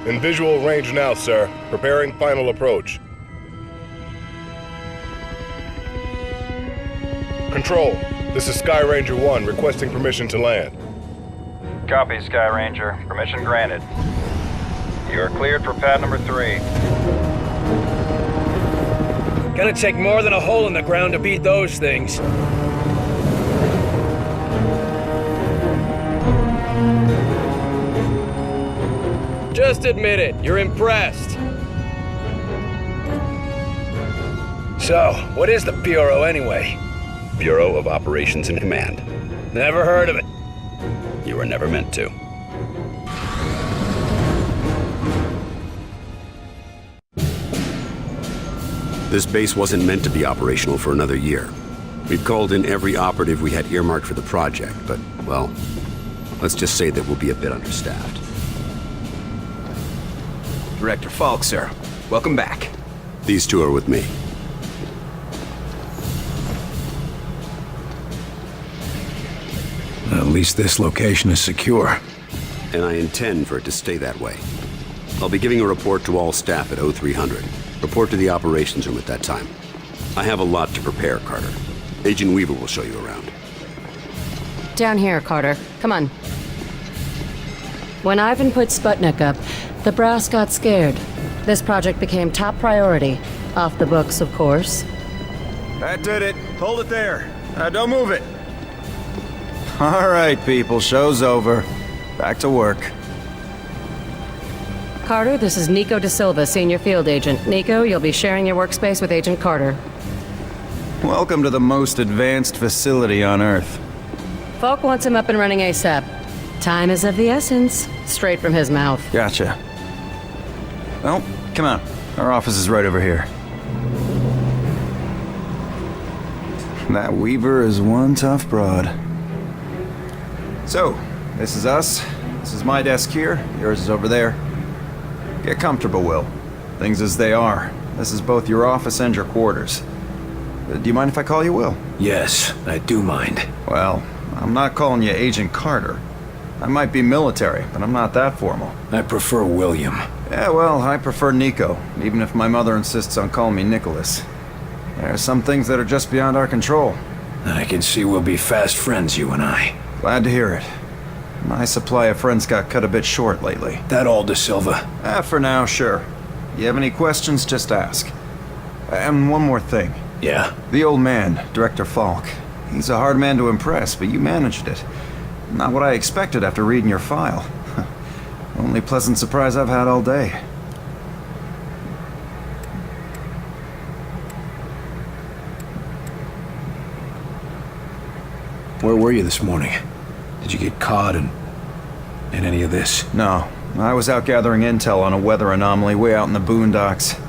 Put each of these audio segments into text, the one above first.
In visual range now, sir. Preparing final approach. Control, this is Sky Ranger 1 requesting permission to land. Copy, Sky Ranger. Permission granted. You are cleared for pad number 3. Gonna take more than a hole in the ground to beat those things. Just admit it, you're impressed. So, what is the Bureau anyway? Bureau of Operations and Command. Never heard of it. You were never meant to. This base wasn't meant to be operational for another year. We've called in every operative we had earmarked for the project, but, well, let's just say that we'll be a bit understaffed. Director Falk, sir. Welcome back. These two are with me. At least this location is secure. And I intend for it to stay that way. I'll be giving a report to all staff at 0300. Report to the operations room at that time. I have a lot to prepare, Carter. Agent Weaver will show you around. Down here, Carter. Come on. When Ivan put Sputnik up, the brass got scared. This project became top priority. Off the books, of course. That did it. Hold it there. Don't move it. All right, people. Show's over. Back to work. Carter, this is Nico Da Silva, Senior Field Agent. Nico, you'll be sharing your workspace with Agent Carter. Welcome to the most advanced facility on Earth. Falk wants him up and running ASAP. Time is of the essence. Straight from his mouth. Gotcha. Well, come on. Our office is right over here. That Weaver is one tough broad. So, this is us. This is my desk here. Yours is over there. Get comfortable, Will. Things as they are. This is both your office and your quarters. Do you mind if I call you Will? Yes, I do mind. Well, I'm not calling you Agent Carter. I might be military, but I'm not that formal. I prefer William. Yeah, well, I prefer Nico, even if my mother insists on calling me Nicholas. There are some things that are just beyond our control. I can see we'll be fast friends, you and I. Glad to hear it. My supply of friends got cut a bit short lately. That all, Da Silva? For now, sure. You have any questions, just ask. And one more thing. Yeah? The old man, Director Falk. He's a hard man to impress, but you managed it. Not what I expected after reading your file. Only pleasant surprise I've had all day. Where were you this morning? Did you get caught in any of this? No. I was out gathering intel on a weather anomaly way out in the boondocks.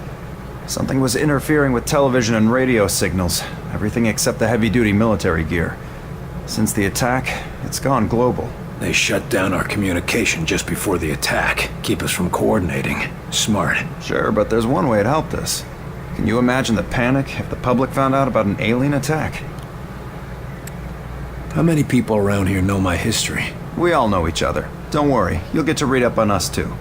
Something was interfering with television and radio signals. Everything except the heavy-duty military gear. Since the attack, it's gone global. They shut down our communication just before the attack. Keep us from coordinating. Smart. Sure, but there's one way it helped us. Can you imagine the panic if the public found out about an alien attack? How many people around here know my history? We all know each other. Don't worry, you'll get to read up on us too.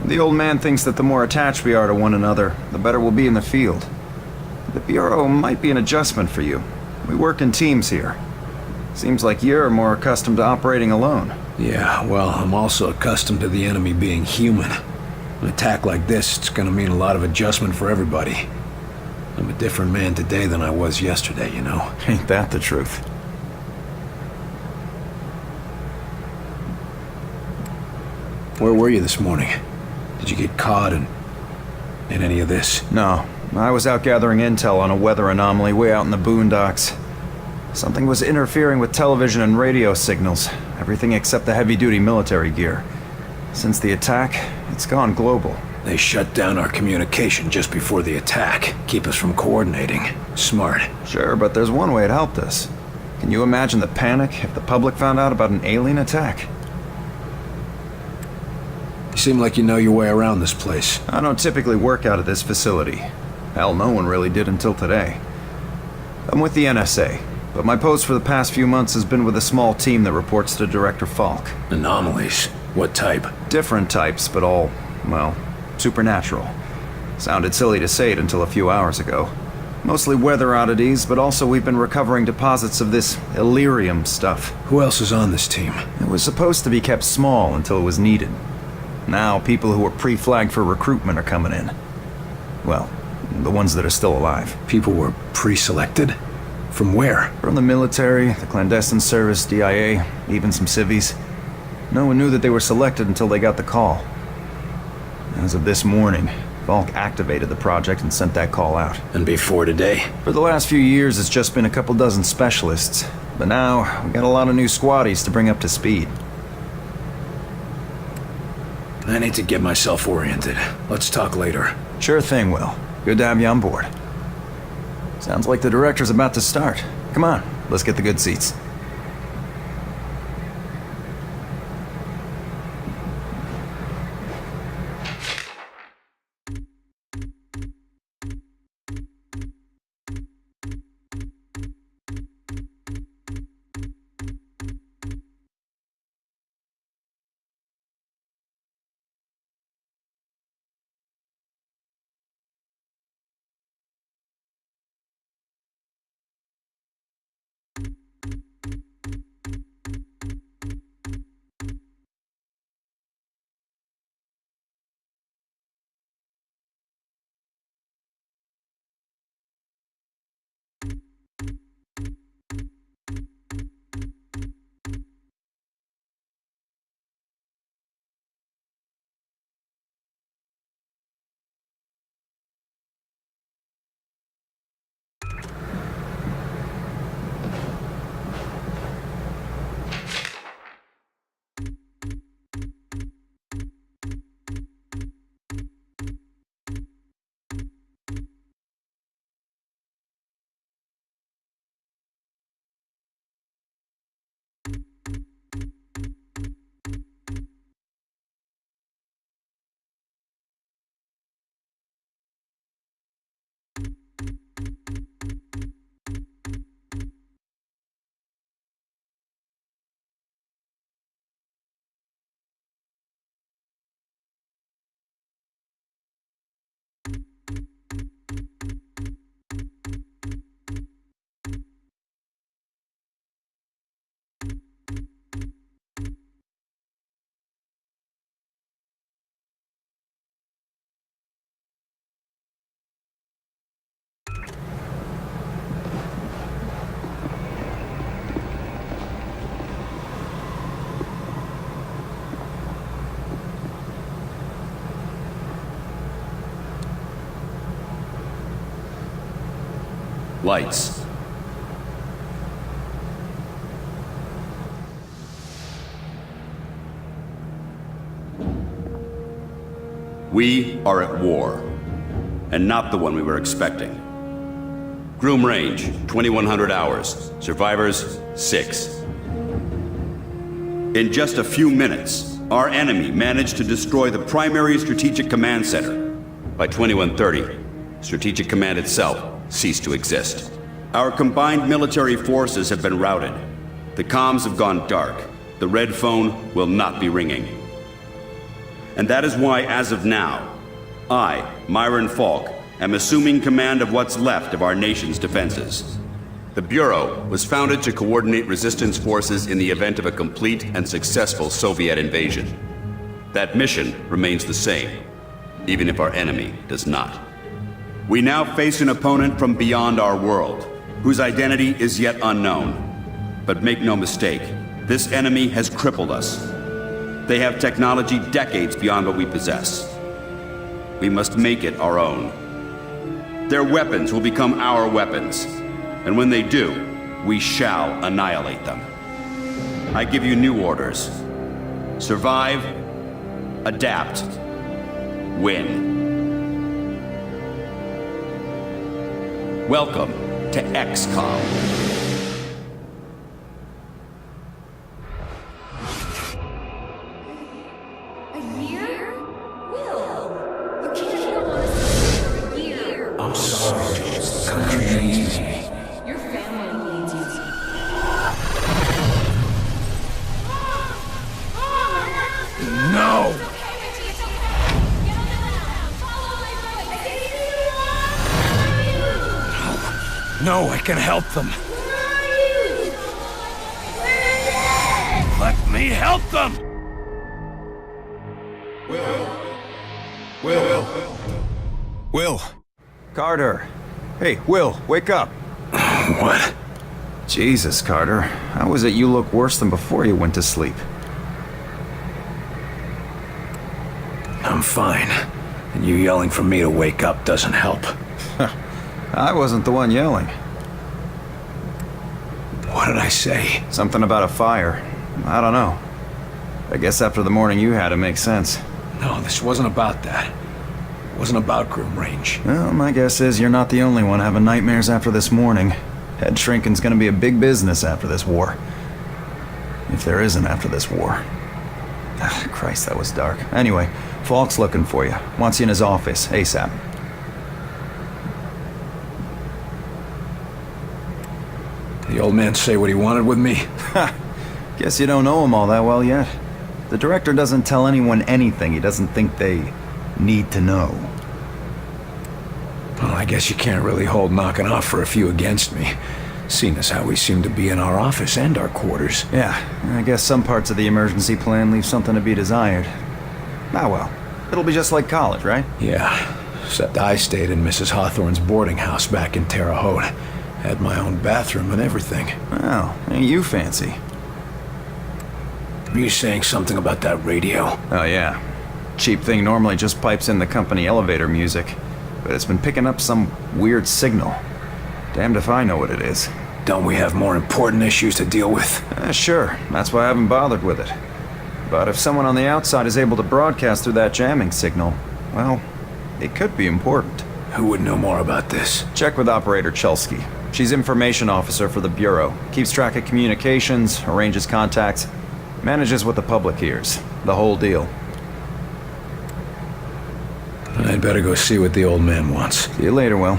The old man thinks that the more attached we are to one another, the better we'll be in the field. The Bureau might be an adjustment for you. We work in teams here. Seems like you're more accustomed to operating alone. Yeah, well, I'm also accustomed to the enemy being human. An attack like this, it's gonna mean a lot of adjustment for everybody. I'm a different man today than I was yesterday, you know? Ain't that the truth? Where were you this morning? Did you get caught in any of this? No. I was out gathering intel on a weather anomaly way out in the boondocks. Something was interfering with television and radio signals. Everything except the heavy-duty military gear. Since the attack, it's gone global. They shut down our communication just before the attack. Keep us from coordinating. Smart. Sure, but there's one way it helped us. Can you imagine the panic if the public found out about an alien attack? You seem like you know your way around this place. I don't typically work out of this facility. Hell, no one really did until today. I'm with the NSA, but my post for the past few months has been with a small team that reports to Director Falk. Anomalies? What type? Different types, but all well, supernatural. Sounded silly to say it until a few hours ago. Mostly weather oddities, but also we've been recovering deposits of this Illyrium stuff. Who else is on this team? It was supposed to be kept small until it was needed. Now, people who were pre-flagged for recruitment are coming in. Well, the ones that are still alive. People were pre-selected? From where? From the military, the clandestine service, DIA, even some civvies. No one knew that they were selected until they got the call. As of this morning, Falk activated the project and sent that call out. And before today? For the last few years, it's just been a couple dozen specialists. But now, we got a lot of new squaddies to bring up to speed. I need to get myself oriented. Let's talk later. Sure thing, Will. Good to have you on board. Sounds like the director's about to start. Come on, let's get the good seats. Lights. We are at war, and not the one we were expecting. Groom range, 2100 hours. Survivors, 6. In just a few minutes, our enemy managed to destroy the primary strategic command center. By 2130, Strategic Command itself ceased to exist. Our combined military forces have been routed. The comms have gone dark. The red phone will not be ringing. And that is why, as of now, I, Marin Falk, am assuming command of what's left of our nation's defenses. The Bureau was founded to coordinate resistance forces in the event of a complete and successful Soviet invasion. That mission remains the same, even if our enemy does not. We now face an opponent from beyond our world, whose identity is yet unknown. But make no mistake, this enemy has crippled us. They have technology decades beyond what we possess. We must make it our own. Their weapons will become our weapons, and when they do, we shall annihilate them. I give you new orders. Survive, adapt, win. Welcome to XCOM. A year? Will, you can't have gone on a mission for a year. I'm sorry, the country needs me. Your family needs you. No! It's okay, Richie, it's okay. know I can help them. Let me help them! Will. Carter. Hey, Will, wake up. What? Jesus, Carter. How is it you look worse than before you went to sleep? I'm fine. And you yelling for me to wake up doesn't help. I wasn't the one yelling. What did I say? Something about a fire. I don't know. I guess after the morning you had, it makes sense. No, this wasn't about that. It wasn't about Grim Range. Well, my guess is you're not the only one having nightmares after this morning. Head shrinking's gonna be a big business after this war. If there isn't after this war. Ah, Christ, that was dark. Anyway, Falk's looking for you. Wants you in his office, ASAP. The old man say what he wanted with me? Ha! Guess you don't know him all that well yet. The director doesn't tell anyone anything he doesn't think they need to know. Well, I guess you can't really hold knocking off for a few against me, seeing as how we seem to be in our office and our quarters. Yeah, I guess some parts of the emergency plan leave something to be desired. Ah well, it'll be just like college, right? Yeah, except I stayed in Mrs. Hawthorne's boarding house back in Terre Haute. Had my own bathroom and everything. Well, ain't you fancy? Were you saying something about that radio? Oh yeah. Cheap thing normally just pipes in the company elevator music, but it's been picking up some weird signal. Damned if I know what it is. Don't we have more important issues to deal with? Sure, that's why I haven't bothered with it. But if someone on the outside is able to broadcast through that jamming signal, well, it could be important. Who would know more about this? Check with Operator Chelsky. She's information officer for the Bureau. Keeps track of communications, arranges contacts, manages what the public hears. The whole deal. I'd better go see what the old man wants. See you later, Will.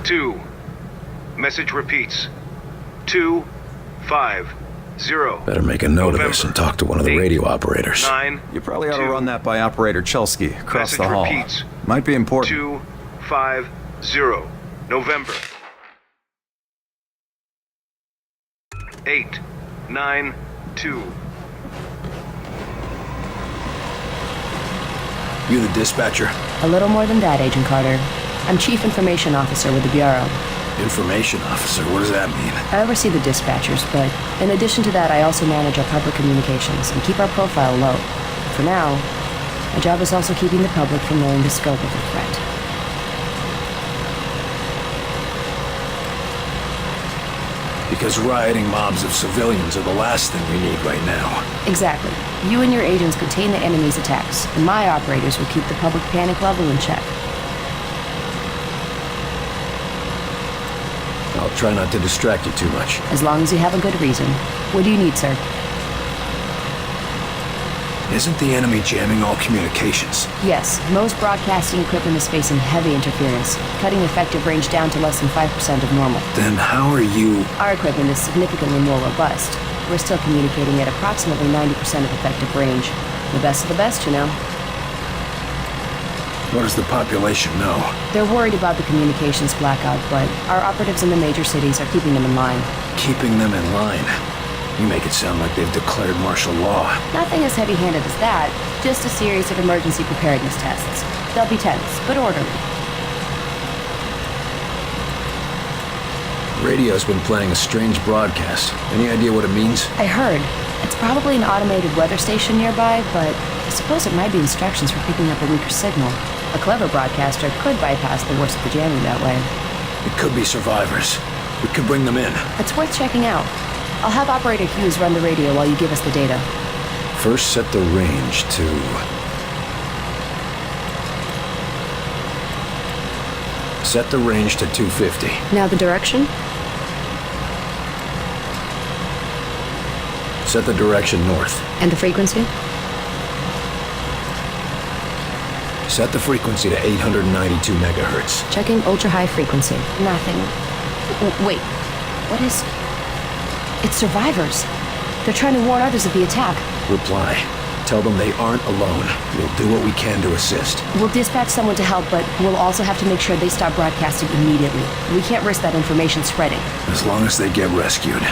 Two. Message repeats. 250. Better make a note of this and talk to one of the radio operators. 9. You probably ought to run that by Operator Chelsky across Message the hall. repeats. Might be important. 250. November. 892. You the dispatcher? A little more than that, Agent Carter. I'm Chief Information Officer with the Bureau. Information officer, what does that mean? I oversee the dispatchers, but in addition to that, I also manage our public communications and keep our profile low. For now, my job is also keeping the public from knowing the scope of the threat. Because rioting mobs of civilians are the last thing we need right now. Exactly. You and your agents contain the enemy's attacks, and my operators will keep the public panic level in check. I'll try not to distract you too much. As long as you have a good reason. What do you need, sir? Isn't the enemy jamming all communications? Yes, most broadcasting equipment is facing heavy interference, cutting effective range down to less than 5% of normal. Then how are you... Our equipment is significantly more robust. We're still communicating at approximately 90% of effective range. The best of the best, you know. What does the population know? They're worried about the communications blackout, but our operatives in the major cities are keeping them in line. Keeping them in line? You make it sound like they've declared martial law. Nothing as heavy-handed as that, just a series of emergency preparedness tests. They'll be tense, but orderly. Radio's been playing a strange broadcast. Any idea what it means? I heard. It's probably an automated weather station nearby, but I suppose it might be instructions for picking up a weaker signal. A clever broadcaster could bypass the worst of the jamming that way. It could be survivors. We could bring them in. It's worth checking out. I'll have Operator Hughes run the radio while you give us the data. First, set the range to... Set the range to 250. Now the direction? Set the direction north. And the frequency? Set the frequency to 892 megahertz. Checking ultra-high frequency. Nothing. Wait. What is... It's survivors. They're trying to warn others of the attack. Reply. Tell them they aren't alone. We'll do what we can to assist. We'll dispatch someone to help, but we'll also have to make sure they stop broadcasting immediately. We can't risk that information spreading. As long as they get rescued.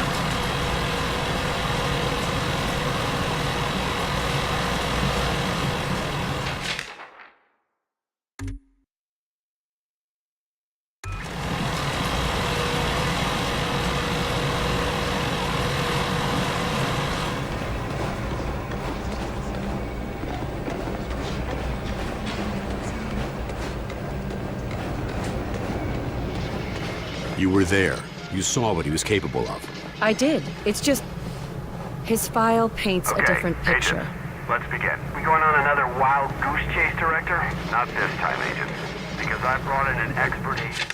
You were there. You saw what he was capable of. I did. It's just... his file paints a different picture. Agent, let's begin. We going on another wild goose chase, Director? Not this time, Agent. Because I brought in an expert agent.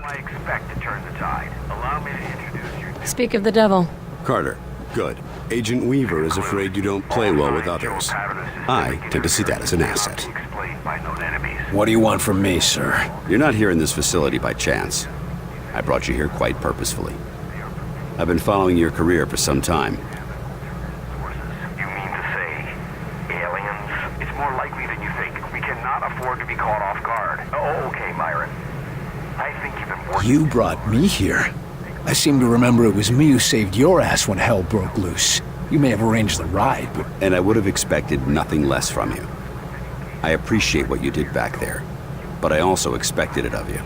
I expect to turn the tide. Allow me to introduce you. Speak of the devil. Carter, good. Agent Weaver is afraid you don't play well with others. I tend to see that as an asset. What do you want from me, sir? You're not here in this facility by chance. I brought you here quite purposefully. I've been following your career for some time. You mean to say aliens? It's more likely than you think. We cannot afford to be caught off guard. Oh, okay, Marin. I think you've been working... You brought me here. I seem to remember it was me who saved your ass when hell broke loose. You may have arranged the ride, but... And I would have expected nothing less from you. I appreciate what you did back there, but I also expected it of you.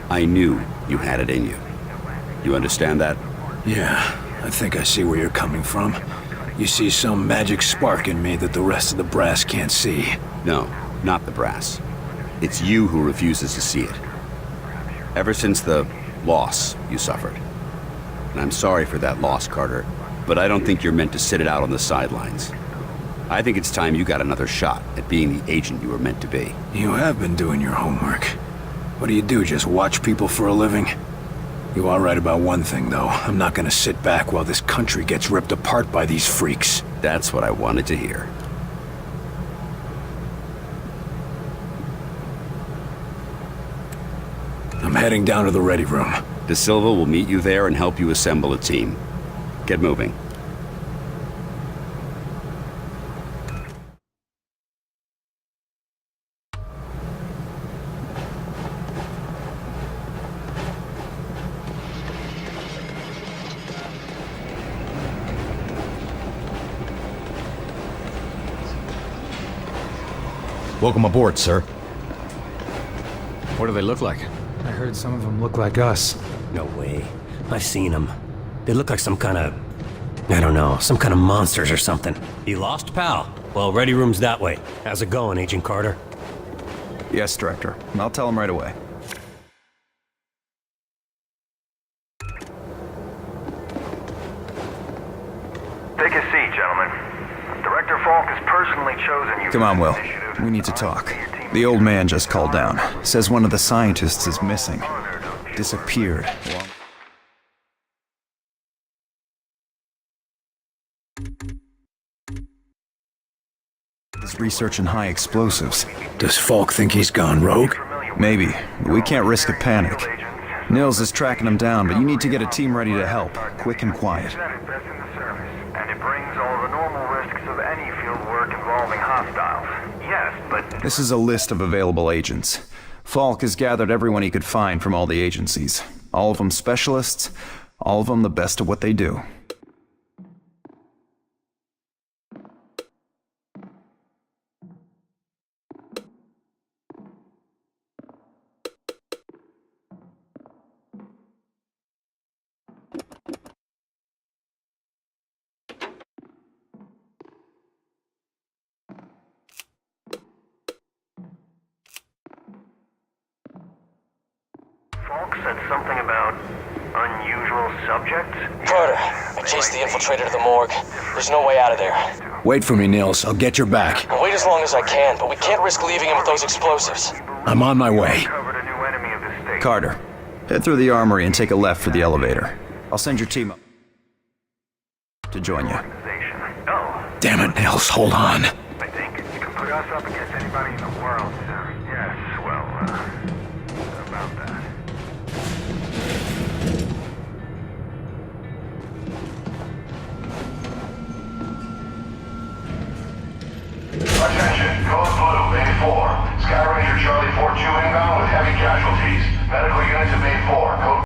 I knew you had it in you. You understand that? Yeah, I think I see where you're coming from. You see some magic spark in me that the rest of the brass can't see. No, not the brass. It's you who refuses to see it. Ever since the loss you suffered. And I'm sorry for that loss, Carter, but I don't think you're meant to sit it out on the sidelines. I think it's time you got another shot at being the agent you were meant to be. You have been doing your homework. What do, just watch people for a living? You are right about one thing, though. I'm not gonna sit back while this country gets ripped apart by these freaks. That's what I wanted to hear. I'm heading down to the ready room. De Silva will meet you there and help you assemble a team. Get moving. Welcome aboard, sir. What do they look like? I heard some of them look like us. No way. I've seen them. They look like some kind of... I don't know, some kind of monsters or something. You lost, pal? Well, ready room's that way. How's it going, Agent Carter? Yes, Director. I'll tell him right away. Take a seat, gentlemen. Director Falk has personally chosen you. Come on, Will. We need to talk. The old man just called down. Says one of the scientists is missing. Disappeared. He's researching high explosives. Does Falk think he's gone rogue? Maybe, but we can't risk a panic. Nils is tracking him down, but you need to get a team ready to help, quick and quiet. And it brings all the normal risks of any field work involving hostiles. Yes, but... This is a list of available agents. Falk has gathered everyone he could find from all the agencies. All of them specialists, all of them the best at what they do. Falk said something about unusual subjects? Carter, I chased the infiltrator to the morgue. There's no way out of there. Wait for me, Nils. I'll get your back. I'll wait as long as I can, but we can't risk leaving him with those explosives. I'm on my way. Carter, Head through the armory and take a left for the elevator. I'll send your team up to join you. Damn it, Nils, hold on. I think you can put us up against anybody in the world, sir. Yes, well, about that. Attention, Code Blue, Bay 4. Sky Ranger Charlie 4-2 inbound with heavy casualties. Medical units at Bay 4. Code